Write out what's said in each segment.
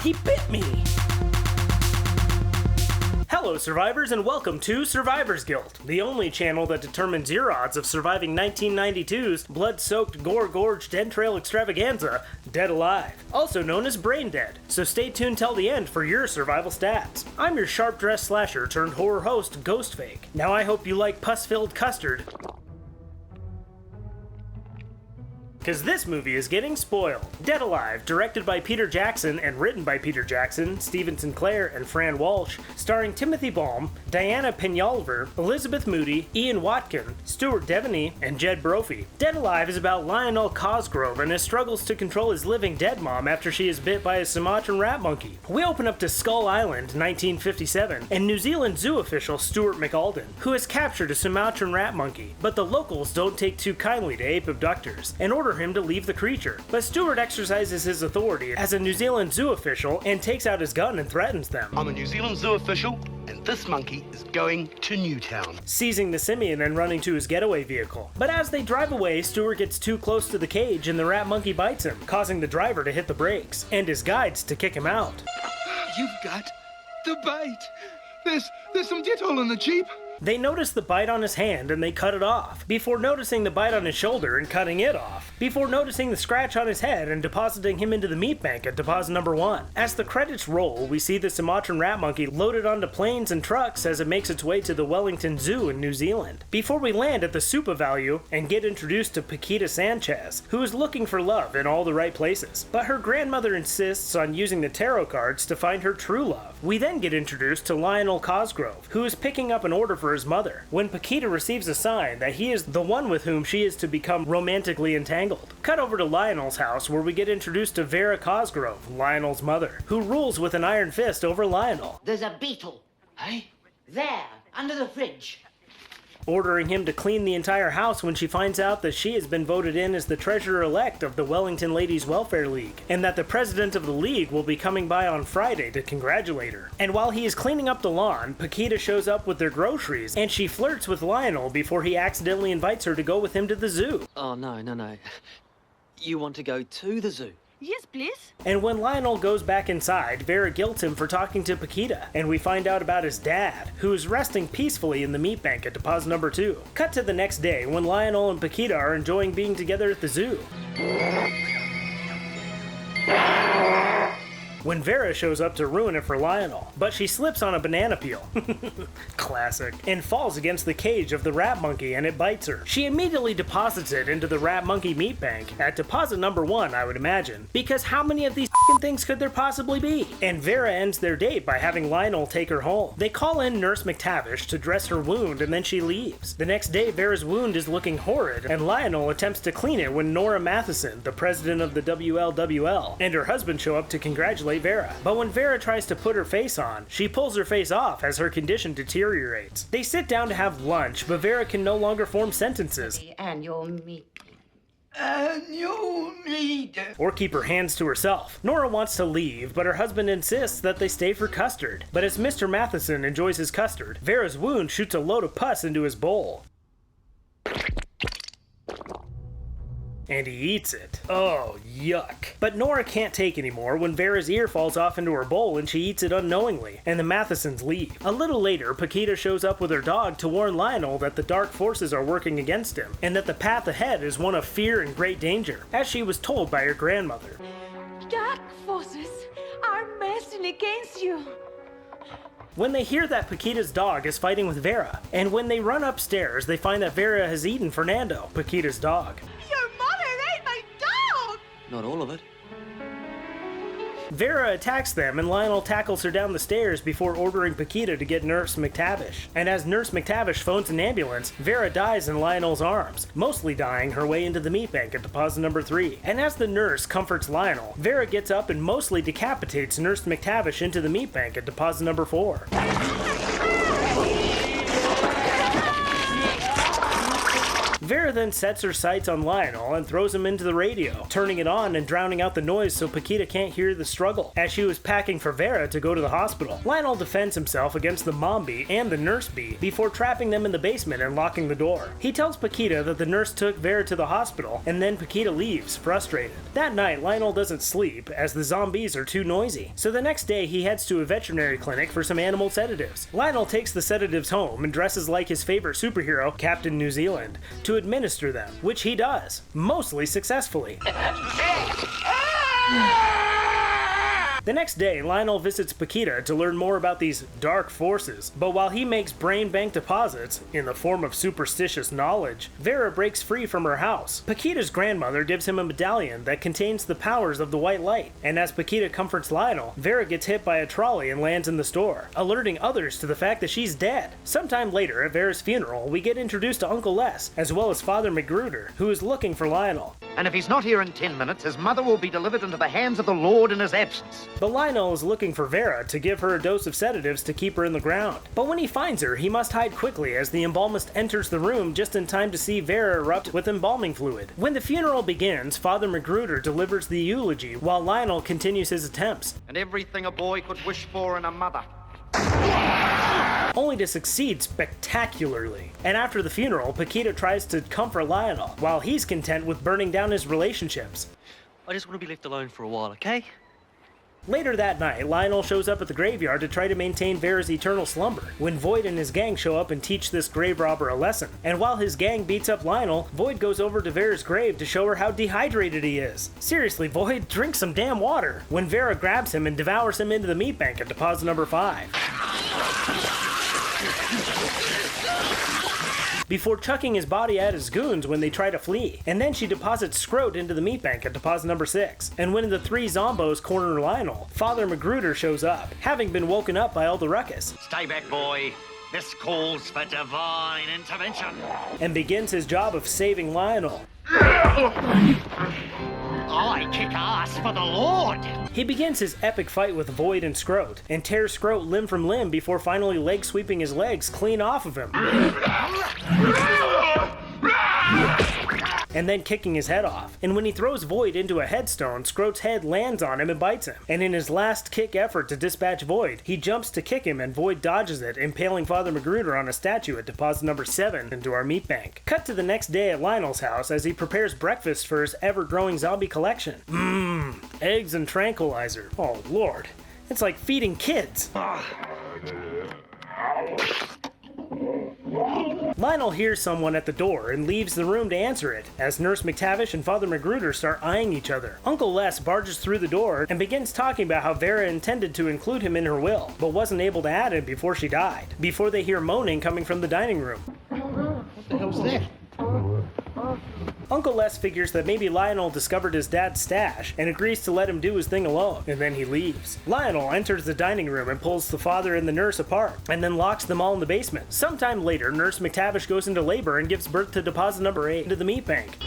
he bit me! Hello survivors and welcome to Survivor's Guild, the only channel that determines your odds of surviving 1992's blood-soaked, gore-gorged entrail extravaganza, Dead Alive, also known as Brain Dead, so stay tuned till the end for your survival stats. I'm your sharp-dressed slasher turned horror host, GhostFake. Now I hope you like pus-filled custard, because this movie is getting spoiled. Dead Alive, directed by Peter Jackson and written by Peter Jackson, Stephen Sinclair, and Fran Walsh, starring Timothy Balme, Diana Peñalver, Elizabeth Moody, Ian Watkin, Stuart Devenie, and Jed Brophy. Dead Alive is about Lionel Cosgrove and his struggles to control his living dead mom after she is bit by a Sumatran rat monkey. We open up to Skull Island, 1957, and New Zealand zoo official Stuart McAlden, who has captured a Sumatran rat monkey, but the locals don't take too kindly to ape abductors and order him to leave the creature. But Stuart exercises his authority as a New Zealand zoo official and takes out his gun and threatens them. I'm a New Zealand zoo official, and this monkey is going to Newtown. Seizing the simian and running to his getaway vehicle. But as they drive away, Stuart gets too close to the cage and the rat monkey bites him, causing the driver to hit the brakes, and his guides to kick him out. You've got the bite. There's some Dettol in the Jeep. They notice the bite on his hand and they cut it off, before noticing the bite on his shoulder and cutting it off, before noticing the scratch on his head and depositing him into the meat bank at deposit number 1. As the credits roll, we see the Sumatran rat monkey loaded onto planes and trucks as it makes its way to the Wellington Zoo in New Zealand, before we land at the Supa Value and get introduced to Paquita Sanchez, who is looking for love in all the right places. But her grandmother insists on using the tarot cards to find her true love. We then get introduced to Lionel Cosgrove, who is picking up an order for his mother, when Paquita receives a sign that he is the one with whom she is to become romantically entangled. Cut over to Lionel's house, where we get introduced to Vera Cosgrove, Lionel's mother, who rules with an iron fist over Lionel. There's a beetle. Hey? There, under the fridge. Ordering him to clean the entire house when she finds out that she has been voted in as the treasurer-elect of the Wellington Ladies Welfare League, and that the president of the league will be coming by on Friday to congratulate her. And while he is cleaning up the lawn, Paquita shows up with their groceries, and she flirts with Lionel before he accidentally invites her to go with him to the zoo. Oh, no. You want to go to the zoo? Yes, please. And when Lionel goes back inside, Vera guilts him for talking to Paquita, and we find out about his dad, who is resting peacefully in the meat bank at deposit number 2. Cut to the next day when Lionel and Paquita are enjoying being together at the zoo, when Vera shows up to ruin it for Lionel, but she slips on a banana peel, classic, and falls against the cage of the rat monkey and it bites her. She immediately deposits it into the rat monkey meat bank, at deposit number 1 I would imagine, because how many of these things could there possibly be? And Vera ends their date by having Lionel take her home. They call in Nurse McTavish to dress her wound and then she leaves. The next day Vera's wound is looking horrid, and Lionel attempts to clean it when Nora Matheson, the president of the WLWL, and her husband show up to congratulate Vera. But when Vera tries to put her face on, she pulls her face off as her condition deteriorates. They sit down to have lunch, but Vera can no longer form sentences. And your meat. Or keep her hands to herself. Nora wants to leave, but her husband insists that they stay for custard. But as Mr. Matheson enjoys his custard, Vera's wound shoots a load of pus into his bowl. And he eats it. Oh, yuck. But Nora can't take anymore when Vera's ear falls off into her bowl and she eats it unknowingly, and the Mathesons leave. A little later, Paquita shows up with her dog to warn Lionel that the dark forces are working against him, and that the path ahead is one of fear and great danger, as she was told by her grandmother. Dark forces are messing against you. When they hear that Paquita's dog is fighting with Vera, and when they run upstairs, they find that Vera has eaten Fernando, Paquita's dog. Your mother ate my dog! Not all of it. Vera attacks them and Lionel tackles her down the stairs before ordering Paquita to get Nurse McTavish. And as Nurse McTavish phones an ambulance, Vera dies in Lionel's arms, mostly dying her way into the meat bank at deposit number 3. And as the nurse comforts Lionel, Vera gets up and mostly decapitates Nurse McTavish into the meat bank at deposit number 4. Vera then sets her sights on Lionel and throws him into the radio, turning it on and drowning out the noise so Paquita can't hear the struggle. As she was packing for Vera to go to the hospital, Lionel defends himself against the mom bee and the nurse bee before trapping them in the basement and locking the door. He tells Paquita that the nurse took Vera to the hospital, and then Paquita leaves, frustrated. That night, Lionel doesn't sleep, as the zombies are too noisy. So the next day, he heads to a veterinary clinic for some animal sedatives. Lionel takes the sedatives home and dresses like his favorite superhero, Captain New Zealand, to administer them, which he does, mostly successfully. The next day, Lionel visits Paquita to learn more about these dark forces, but while he makes brain bank deposits, in the form of superstitious knowledge, Vera breaks free from her house. Paquita's grandmother gives him a medallion that contains the powers of the white light, and as Paquita comforts Lionel, Vera gets hit by a trolley and lands in the store, alerting others to the fact that she's dead. Sometime later, at Vera's funeral, we get introduced to Uncle Les, as well as Father Magruder, who is looking for Lionel. And if he's not here in 10 minutes, his mother will be delivered into the hands of the Lord in his absence. But Lionel is looking for Vera to give her a dose of sedatives to keep her in the ground. But when he finds her, he must hide quickly as the embalmist enters the room just in time to see Vera erupt with embalming fluid. When the funeral begins, Father Magruder delivers the eulogy while Lionel continues his attempts. And everything a boy could wish for in a mother. Only to succeed spectacularly. And after the funeral, Paquita tries to comfort Lionel, while he's content with burning down his relationships. I just want to be left alone for a while, okay? Later that night, Lionel shows up at the graveyard to try to maintain Vera's eternal slumber, when Void and his gang show up and teach this grave robber a lesson. And while his gang beats up Lionel, Void goes over to Vera's grave to show her how dehydrated he is. Seriously, Void, drink some damn water! When Vera grabs him and devours him into the meat bank at deposit number 5. Before chucking his body at his goons when they try to flee. And then she deposits Scroat into the meat bank at deposit number 6. And when the 3 zombos corner Lionel, Father Magruder shows up, having been woken up by all the ruckus. Stay back, boy. This calls for divine intervention. And begins his job of saving Lionel. I kick ass for the Lord. He begins his epic fight with Void and Scroat, and tears Scroat limb from limb before finally leg sweeping his legs clean off of him. And then kicking his head off. And when he throws Void into a headstone, Scroat's head lands on him and bites him. And in his last kick effort to dispatch Void, he jumps to kick him and Void dodges it, impaling Father Magruder on a statue at deposit number 7 into our meat bank. Cut to the next day at Lionel's house as he prepares breakfast for his ever-growing zombie collection. Eggs and tranquilizer. Oh lord, it's like feeding kids. Lionel hears someone at the door and leaves the room to answer it, as Nurse McTavish and Father Magruder start eyeing each other. Uncle Les barges through the door and begins talking about how Vera intended to include him in her will, but wasn't able to add him before she died, before they hear moaning coming from the dining room. What the hell's that? Uncle Les figures that maybe Lionel discovered his dad's stash and agrees to let him do his thing alone, and then he leaves. Lionel enters the dining room and pulls the father and the nurse apart, and then locks them all in the basement. Sometime later, Nurse McTavish goes into labor and gives birth to deposit number 8 into the meat bank.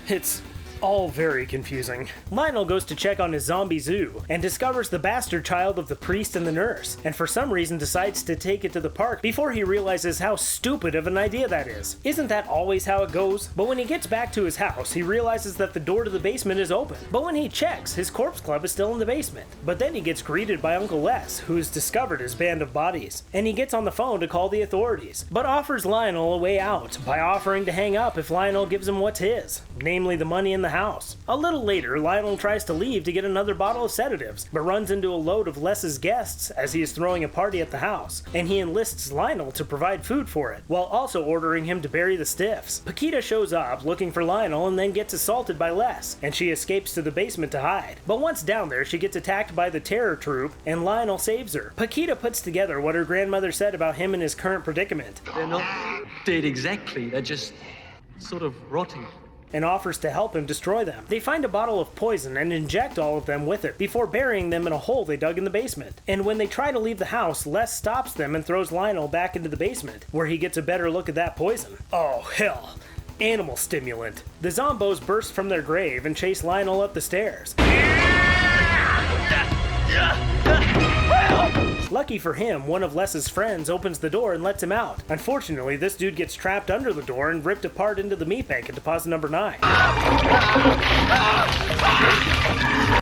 It's all very confusing. Lionel goes to check on his zombie zoo and discovers the bastard child of the priest and the nurse, and for some reason decides to take it to the park before he realizes how stupid of an idea that is. Isn't that always how it goes? But when he gets back to his house, he realizes that the door to the basement is open. But when he checks, his corpse club is still in the basement. But then he gets greeted by Uncle Les, who has discovered his band of bodies, and he gets on the phone to call the authorities, but offers Lionel a way out by offering to hang up if Lionel gives him what's his, namely the money in the house. A little later, Lionel tries to leave to get another bottle of sedatives, but runs into a load of Les's guests as he is throwing a party at the house, and he enlists Lionel to provide food for it, while also ordering him to bury the stiffs. Paquita shows up looking for Lionel and then gets assaulted by Les, and she escapes to the basement to hide. But once down there, she gets attacked by the terror troop, and Lionel saves her. Paquita puts together what her grandmother said about him and his current predicament. They're not dead exactly, they're just sort of rotting. And offers to help him destroy them. They find a bottle of poison and inject all of them with it before burying them in a hole they dug in the basement. And when they try to leave the house, Les stops them and throws Lionel back into the basement, where he gets a better look at that poison. Oh, hell. Animal stimulant. The zombos burst from their grave and chase Lionel up the stairs. Lucky for him, one of Les's friends opens the door and lets him out. Unfortunately, this dude gets trapped under the door and ripped apart into the meat bank at deposit number 9.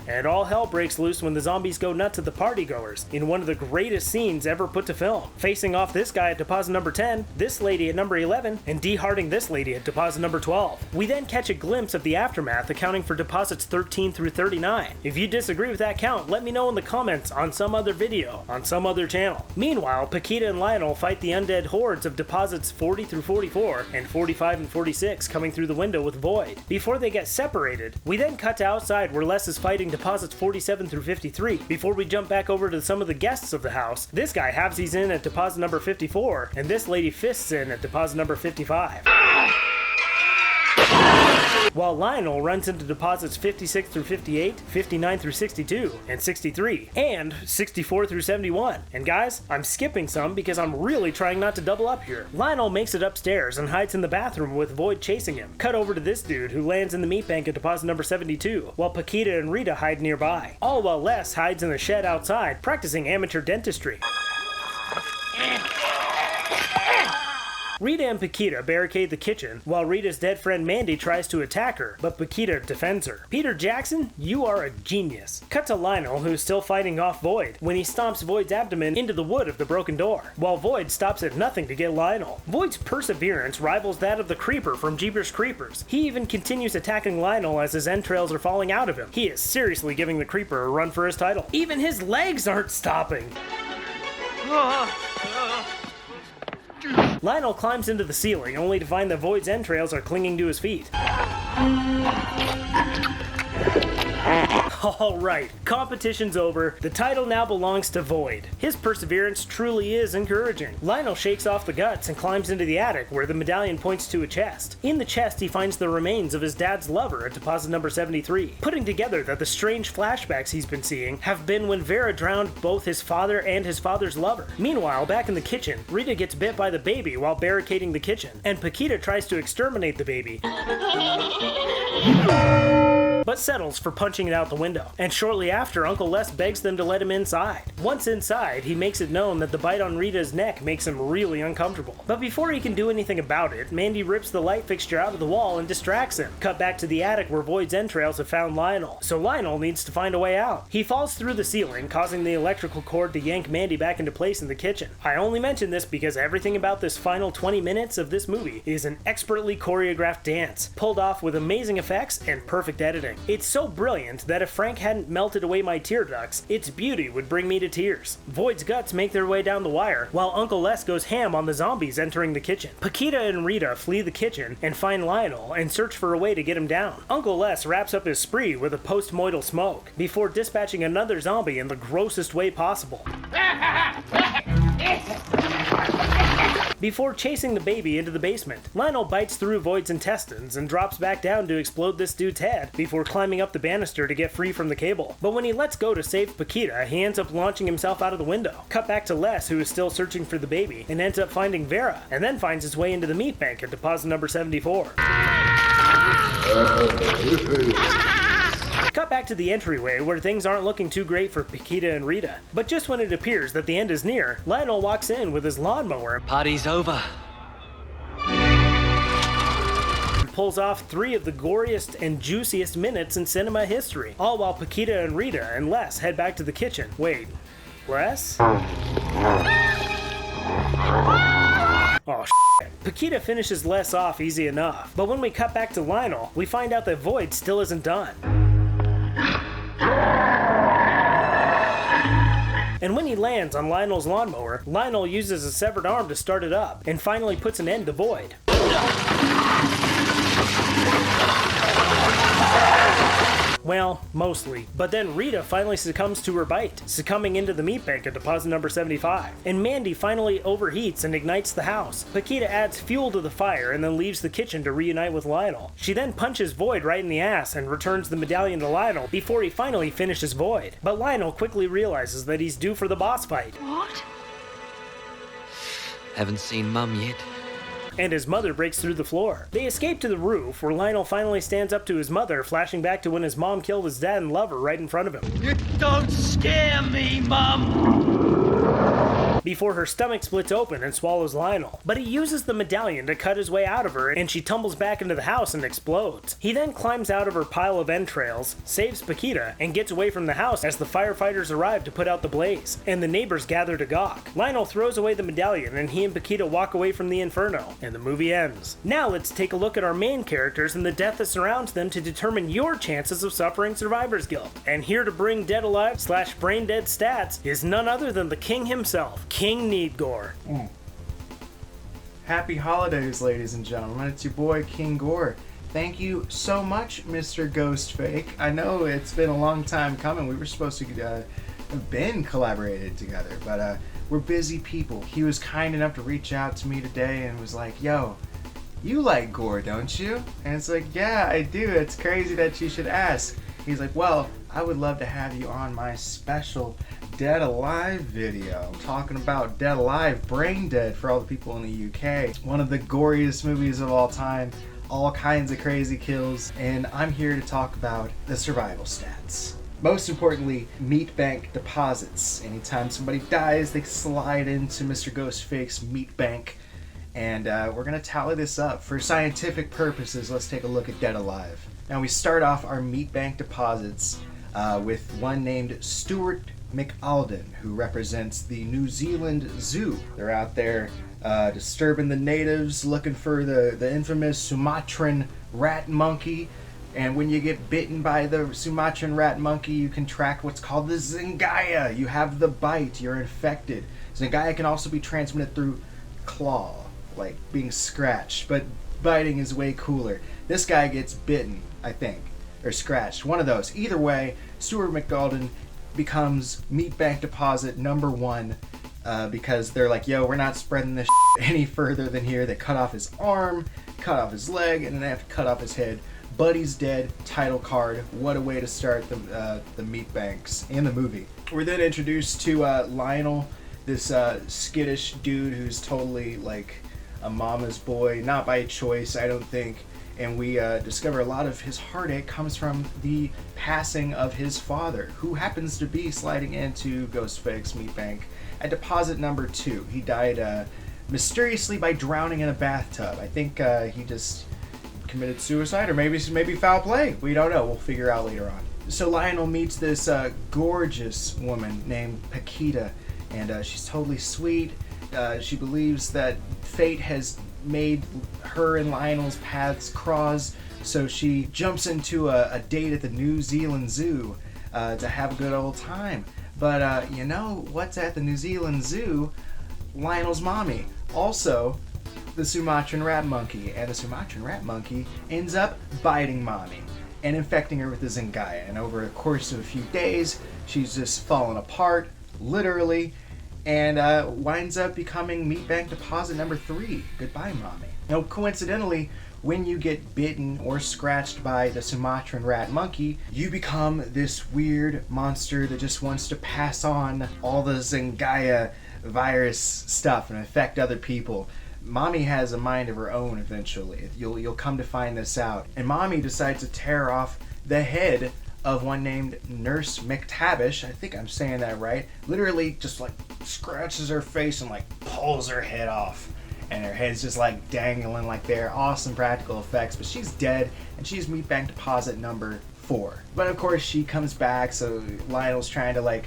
And all hell breaks loose when the zombies go nuts at the partygoers in one of the greatest scenes ever put to film. Facing off this guy at deposit number 10, this lady at number 11, and de-hearting this lady at deposit number 12. We then catch a glimpse of the aftermath accounting for deposits 13 through 39. If you disagree with that count, let me know in the comments on some other video, on some other channel. Meanwhile, Paquita and Lionel fight the undead hordes of deposits 40 through 44 and 45 and 46 coming through the window with Void. Before they get separated, we then cut to outside where Les is fighting deposits 47 through 53. Before we jump back over to some of the guests of the house, this guy halvesies in at deposit number 54, and this lady fists in at deposit number 55. While Lionel runs into deposits 56 through 58, 59 through 62, and 63, and 64 through 71. And guys, I'm skipping some because I'm really trying not to double up here. Lionel makes it upstairs and hides in the bathroom with Void chasing him. Cut over to this dude who lands in the meat bank at deposit number 72, while Paquita and Rita hide nearby. All while Les hides in the shed outside, practicing amateur dentistry. Rita and Paquita barricade the kitchen, while Rita's dead friend Mandy tries to attack her, but Paquita defends her. Peter Jackson, you are a genius. Cut to Lionel, who's still fighting off Void, when he stomps Void's abdomen into the wood of the broken door, while Void stops at nothing to get Lionel. Void's perseverance rivals that of the Creeper from Jeepers Creepers. He even continues attacking Lionel as his entrails are falling out of him. He is seriously giving the Creeper a run for his title. Even his legs aren't stopping. Lionel climbs into the ceiling, only to find that Void's entrails are clinging to his feet. Alright, competition's over. The title now belongs to Void. His perseverance truly is encouraging. Lionel shakes off the guts and climbs into the attic, where the medallion points to a chest. In the chest, he finds the remains of his dad's lover at deposit number 73, putting together that the strange flashbacks he's been seeing have been when Vera drowned both his father and his father's lover. Meanwhile, back in the kitchen, Rita gets bit by the baby while barricading the kitchen, and Paquita tries to exterminate the baby, but settles for punching it out the window. And shortly after, Uncle Les begs them to let him inside. Once inside, he makes it known that the bite on Rita's neck makes him really uncomfortable. But before he can do anything about it, Mandy rips the light fixture out of the wall and distracts him. Cut back to the attic where Void's entrails have found Lionel, so Lionel needs to find a way out. He falls through the ceiling, causing the electrical cord to yank Mandy back into place in the kitchen. I only mention this because everything about this final 20 minutes of this movie is an expertly choreographed dance, pulled off with amazing effects and perfect editing. It's so brilliant that if Frank hadn't melted away my tear ducts, its beauty would bring me to tears. Void's guts make their way down the wire, while Uncle Les goes ham on the zombies entering the kitchen. Paquita and Rita flee the kitchen and find Lionel and search for a way to get him down. Uncle Les wraps up his spree with a post-mortal smoke, before dispatching another zombie in the grossest way possible. Before chasing the baby into the basement, Lionel bites through Void's intestines and drops back down to explode this dude's head before climbing up the banister to get free from the cable. But when he lets go to save Paquita, he ends up launching himself out of the window. Cut back to Les, who is still searching for the baby, and ends up finding Vera, and then finds his way into the meat bank at deposit number 74. Cut back to the entryway where things aren't looking too great for Paquita and Rita. But just when it appears that the end is near, Lionel walks in with his lawnmower. Party's over. And pulls off 3 of the goriest and juiciest minutes in cinema history. All while Paquita and Rita and Les head back to the kitchen. Wait, Les? Oh, shit. Paquita finishes Les off easy enough. But when we cut back to Lionel, we find out that Void still isn't done. And when he lands on Lionel's lawnmower, Lionel uses a severed arm to start it up, and finally puts an end to Void. Well, mostly. But then Rita finally succumbs to her bite, succumbing into the meat bank at deposit number 75. And Mandy finally overheats and ignites the house. Paquita adds fuel to the fire and then leaves the kitchen to reunite with Lionel. She then punches Void right in the ass and returns the medallion to Lionel before he finally finishes Void. But Lionel quickly realizes that he's due for the boss fight. What? Haven't seen Mum yet. And his mother breaks through the floor. They escape to the roof, where Lionel finally stands up to his mother, flashing back to when his mom killed his dad and lover right in front of him. You don't scare me, Mum! before her stomach splits open and swallows Lionel. But he uses the medallion to cut his way out of her, and she tumbles back into the house and explodes. He then climbs out of her pile of entrails, saves Paquita, and gets away from the house as the firefighters arrive to put out the blaze, and the neighbors gather to gawk. Lionel throws away the medallion, and he and Paquita walk away from the inferno, and the movie ends. Now let's take a look at our main characters and the death that surrounds them to determine your chances of suffering survivor's guilt. And here to bring dead alive / brain dead stats is none other than the king himself, King Need Gore. Happy holidays, ladies and gentlemen. It's your boy, King Gore. Thank you so much, Mr. GhostFake. I know it's been a long time coming. We were supposed to have been collaborated together, but we're busy people. He was kind enough to reach out to me today and was like, yo, you like gore, don't you? And it's like, yeah, I do. It's crazy that you should ask. He's like, well, I would love to have you on my special Dead Alive video. I'm talking about Dead Alive, Brain Dead for all the people in the UK. One of the goriest movies of all time. All kinds of crazy kills. And I'm here to talk about the survival stats. Most importantly, meat bank deposits. Anytime somebody dies, they slide into Mr. GhostFake's meat bank. And we're going to tally this up. For scientific purposes, let's take a look at Dead Alive. Now we start off our meat bank deposits with one named Stuart McAlden, who represents the New Zealand Zoo. They're out there disturbing the natives, looking for the infamous Sumatran rat monkey. And when you get bitten by the Sumatran rat monkey, you contract what's called the Zingaya. You have the bite, you're infected. Zingaya can also be transmitted through claw, like being scratched, but biting is way cooler. This guy gets bitten, I think, or scratched, one of those. Either way, Stuart McAlden becomes meat bank deposit number 1 because they're like, yo, we're not spreading this any further than here. They cut off his arm, cut off his leg, and then they have to cut off his head. Buddy's dead, title card. What a way to start the meat banks in the movie. We're then introduced to Lionel, this skittish dude who's totally like a mama's boy, not by choice, I don't think. And we discover a lot of his heartache comes from the passing of his father, who happens to be sliding into GhostFake's meat bank at deposit number 2. He died mysteriously by drowning in a bathtub. I think he just committed suicide, or maybe foul play. We don't know. We'll figure out later on. So Lionel meets this gorgeous woman named Paquita, and she's totally sweet. She believes that fate has made her and Lionel's paths cross, so she jumps into a date at the New Zealand Zoo to have a good old time. But you know what's at the New Zealand Zoo? Lionel's mommy. Also, the Sumatran rat monkey, and the Sumatran rat monkey ends up biting mommy and infecting her with the Zingaya. And over the course of a few days, she's just fallen apart, literally, and winds up becoming meat bank deposit number 3. Goodbye, mommy. Now, coincidentally, when you get bitten or scratched by the Sumatran rat monkey, you become this weird monster that just wants to pass on all the Zingaya virus stuff and affect other people. Mommy has a mind of her own eventually. You'll come to find this out. And Mommy decides to tear off the head of one named Nurse McTavish. I think I'm saying that right. Literally just like scratches her face and like pulls her head off. And her head's just like dangling like there. Awesome practical effects. But she's dead, and she's meat bank deposit number 4. But of course she comes back, so Lionel's trying to like,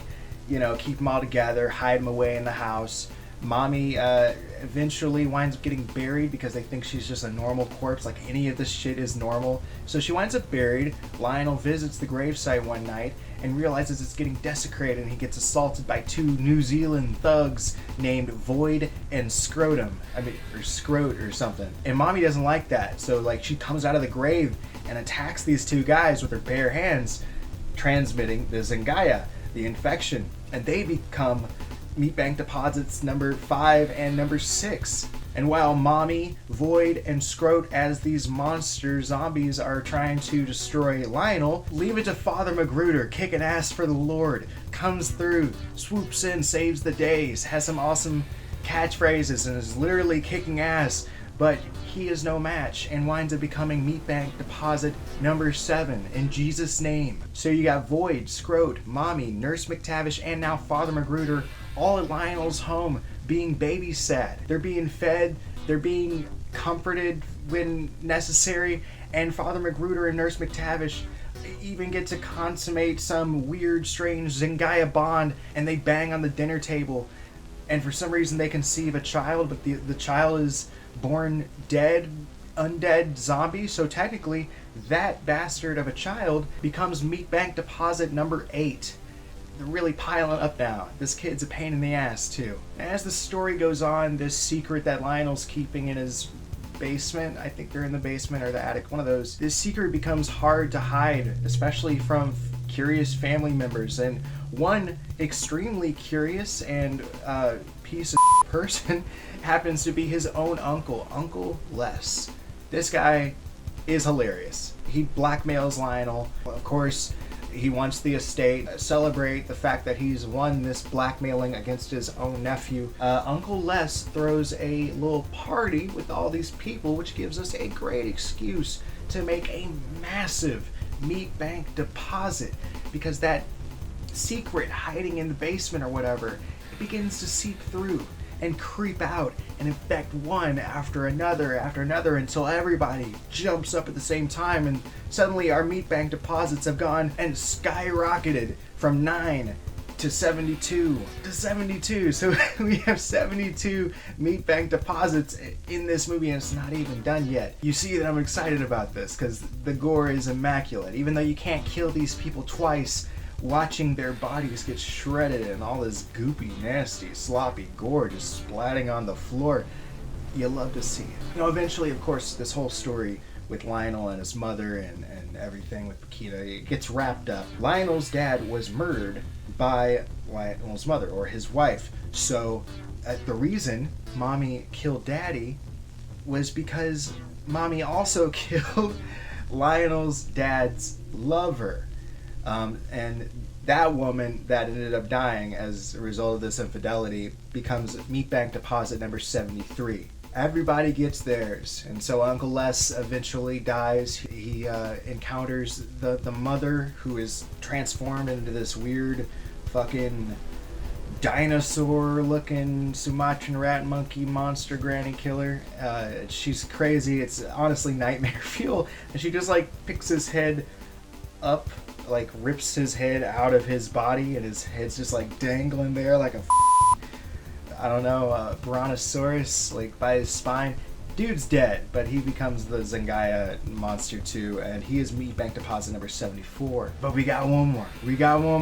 you know, keep them all together, hide them away in the house. Mommy eventually winds up getting buried because they think she's just a normal corpse, like any of this shit is normal. So she winds up buried. Lionel visits the gravesite one night and realizes it's getting desecrated, and he gets assaulted by 2 New Zealand thugs named Void and Scrotum. Or Scrote or something. And Mommy doesn't like that, so like she comes out of the grave and attacks these 2 guys with her bare hands, transmitting the Zingaya, the infection, and they become meat bank deposits number 5 and number 6. And while Mommy, Void, and Scrote, as these monster zombies, are trying to destroy Lionel, leave it to Father Magruder, kicking ass for the Lord, comes through, swoops in, saves the day, has some awesome catchphrases, and is literally kicking ass. But he is no match and winds up becoming meat bank deposit number 7 in Jesus' name. So you got Void, Scrote, Mommy, Nurse McTavish, and now Father Magruder all at Lionel's home being babysat. They're being fed, they're being comforted when necessary, and Father Magruder and Nurse McTavish even get to consummate some weird, strange Zingaya bond, and they bang on the dinner table, and for some reason they conceive a child, but the child is born dead, undead zombie, so technically that bastard of a child becomes Meat Bank Deposit number 8. They're really piling up now. This kid's a pain in the ass too. As the story goes on, this secret that Lionel's keeping in his basement, I think they're in the basement or the attic, one of those, this secret becomes hard to hide, especially from curious family members, and one extremely curious and piece of person happens to be his own uncle, Uncle Les. This guy is hilarious. He blackmails Lionel. Of course, he wants the estate, celebrate the fact that he's won this blackmailing against his own nephew. Uncle Les throws a little party with all these people, which gives us a great excuse to make a massive Meat Bank deposit, because that secret hiding in the basement or whatever, it begins to seep through and creep out and infect one after another until everybody jumps up at the same time, and suddenly our Meat Bank deposits have gone and skyrocketed from 9 to 72 to 72. So we have 72 Meat Bank deposits in this movie, and it's not even done yet. You see that I'm excited about this because the gore is immaculate. Even though you can't kill these people twice, watching their bodies get shredded and all this goopy, nasty, sloppy gore just splatting on the floor, you love to see it. You know, eventually, of course, this whole story with Lionel and his mother and everything with Paquita, it gets wrapped up. Lionel's dad was murdered by Lionel's mother, or his wife. So the reason Mommy killed Daddy was because Mommy also killed Lionel's dad's lover. And that woman that ended up dying as a result of this infidelity becomes Meat Bank Deposit number 73. Everybody gets theirs, and so Uncle Les eventually dies. He encounters the mother, who is transformed into this weird fucking dinosaur-looking Sumatran rat monkey monster granny killer. She's crazy. It's honestly nightmare fuel, and she just like picks his head up, like rips his head out of his body, and his head's just like dangling there like a I don't know, brontosaurus, like by his spine. Dude's dead, but he becomes the Zingaya monster too, and he is Meat Bank Deposit number 74. But we got one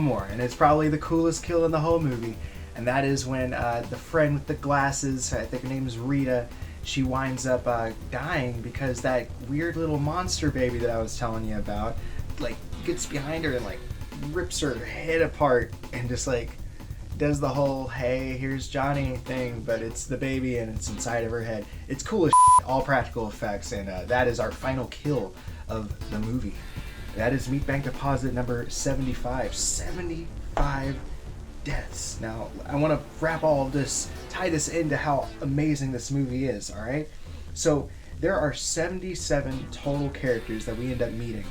more, and it's probably the coolest kill in the whole movie, and that is when the friend with the glasses, I think her name is Rita, she winds up dying because that weird little monster baby that I was telling you about, like, gets behind her and like rips her head apart and just like does the whole hey here's Johnny thing, but it's the baby and it's inside of her head. It's cool as shit, all practical effects, and that is our final kill of the movie. That is Meat Bank Deposit number 75. 75 deaths. Now I want to wrap all of this, tie this into how amazing this movie is. All right, so there are 77 total characters that we end up meeting.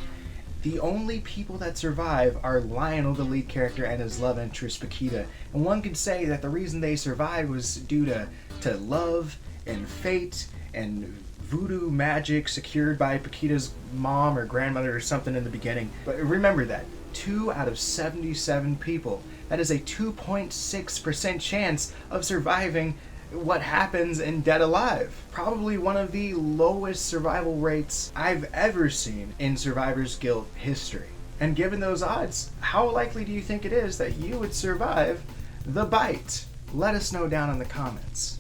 The only people that survive are Lionel, the lead character, and his love interest, Paquita. And one could say that the reason they survived was due to love and fate and voodoo magic secured by Paquita's mom or grandmother or something in the beginning. But remember that, 2 out of 77 people. That is a 2.6% chance of surviving what happens in Dead Alive. Probably one of the lowest survival rates I've ever seen in Survivor's Guild history. And given those odds, how likely do you think it is that you would survive the bite? Let us know down in the comments.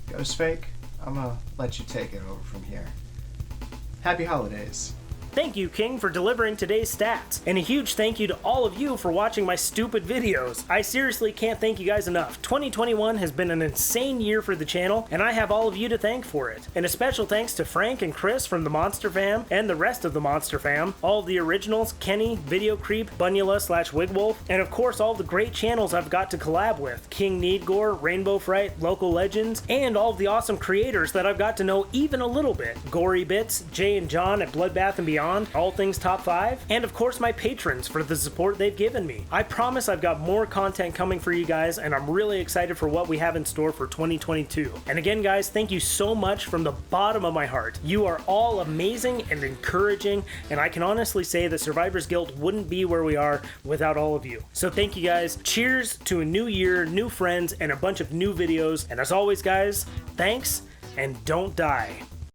GhostFake, I'm gonna let you take it over from here. Happy holidays. Thank you, King, for delivering today's stats. And a huge thank you to all of you for watching my stupid videos. I seriously can't thank you guys enough. 2021 has been an insane year for the channel, and I have all of you to thank for it. And a special thanks to Frank and Chris from the Monster Fam, and the rest of the Monster Fam, all of the originals, Kenny, Video Creep, Bunula/Wigwolf, and of course all the great channels I've got to collab with, King Need Gore, Rainbow Fright, Local Legends, and all of the awesome creators that I've got to know even a little bit. Gory Bits, Jay and John at Bloodbath and Beyond, beyond, all things top 5, and of course my patrons for the support they've given me. I promise I've got more content coming for you guys, and I'm really excited for what we have in store for 2022. And again, guys, thank you so much from the bottom of my heart. You are all amazing and encouraging, and I can honestly say that Survivor's Guild wouldn't be where we are without all of you. So thank you guys. Cheers to a new year, new friends, and a bunch of new videos. And as always, guys, thanks, and don't die.